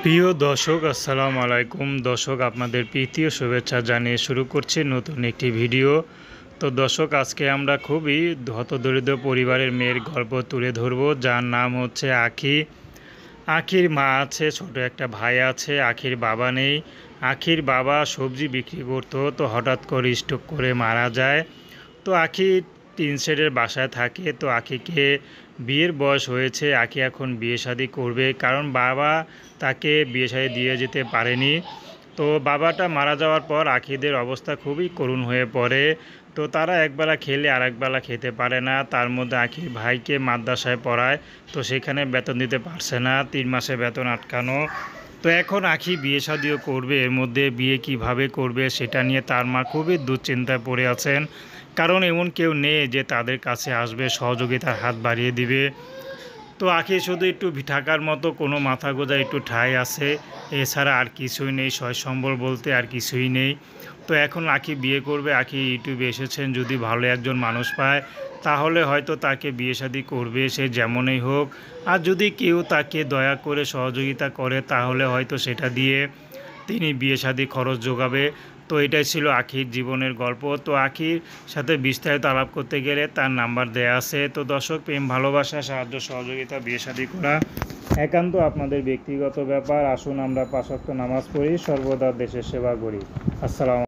প্রিয় দর্শক আসসালামু আলাইকুম। দর্শক আপনাদের প্রীতি ও শুভেচ্ছা জানিয়ে শুরু করছি নতুন একটি ভিডিও। তো দর্শক আজকে আমরা খুবই হতদরিদ্র পরিবারের মেয়ের গল্প তুলে ধরব, যার নাম হচ্ছে আখি। আখির মা আছে, ছোট একটা ভাই আছে। আখির বাবা নেই। আখির বাবা সবজি বিক্রি করতো, তো হঠাৎ করে স্ট্রোক করে মারা যায়। তো আখি টিন শেডের বাসায় থাকে। তো আখিকে বিয়ের বয়স হয়েছে, আখি এখন বিয়ে শাদী করবে, কারণ বাবা তাকে বিয়ে শাদী দিয়ে যেতে পারেনি। তো বাবাটা মারা যাওয়ার পর আখিদের অবস্থা খুবই করুণ হয়ে পড়ে। তো তারা একবেলা খেলে আরেকবেলা খেতে পারে না। তার মধ্যে আখির ভাইকে মাদ্রাসায় পড়ায়, তো সেখানে বেতন দিতে পারছে না, 3 মাসে বেতন আটকানো। তো এখন আখি বিয়ে শাদিও করবে, এর মধ্যে বিয়ে কিভাবে করবে সেটা নিয়ে তার মা খুবই দুশ্চিন্তায় পড়ে আছেন, কারণ এমন কেউ নেই যে তাদের কাছে আসবে, সহযোগিতার হাত বাড়িয়ে দিবে। তো আখি শুধু একটু থাকার মতো কোনো মাথা গোঁজা একটু ঠাঁই আছে, এছাড়া আর কিছুই নেই, সয় সম্বল বলতে আর কিছুই নেই। তো এখন আখি বিয়ে করবে। আখি ইউটিউবে এসেছেন, যদি ভালো একজন মানুষ পায় তাহলে হয়তো তাকে বিয়ে শাদী করবে, সে যেমনই হোক। আর যদি কেউ তাকে দয়া করে সহযোগিতা করে তাহলে হয়তো সেটা দিয়ে তিনি বিয়ে শাদী খরচ যোগাবে। তো এটাই ছিল আখির জীবনের গল্প। তো আখির সাথে বিস্তারিত আলাপ করতে গেলে তার নাম্বার দেয়া আছে। তো দর্শক, প্রেম ভালোবাসা সাহায্য সহযোগিতা বিয়ে শাদী করা একান্ত আপনাদের ব্যক্তিগত ব্যাপার। আসুন আমরা 5 ওয়াক্ত নামাজ পড়ি, সর্বদা দেশের সেবা করি। আসসালাম।